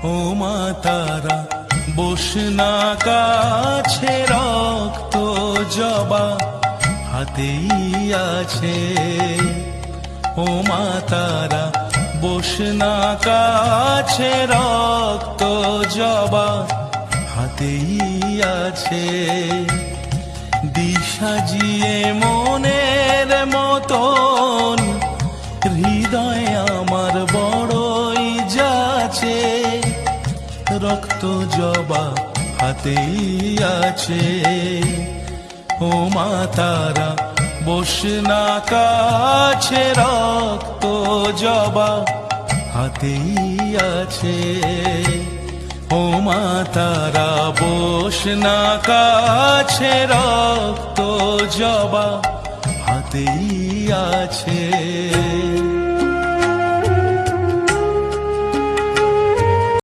ও মা তারা বসনা কাছে, রক্ত জবা হাতেই আছে। ও মা তারা বসনা কাছে, রক্ত জবা হাতেই আছে। দিশাজিয়ে মনের মতন হৃদয় আমার বড়ই যাচ্ছে, রক্ত জবা হাতেই আছে। ও মা তারা বসনা কাছে, রক্ত জবা হাতেই আছে। ও মা তারা বসনা কাছে, রক্ত জবা হাতেই আছে।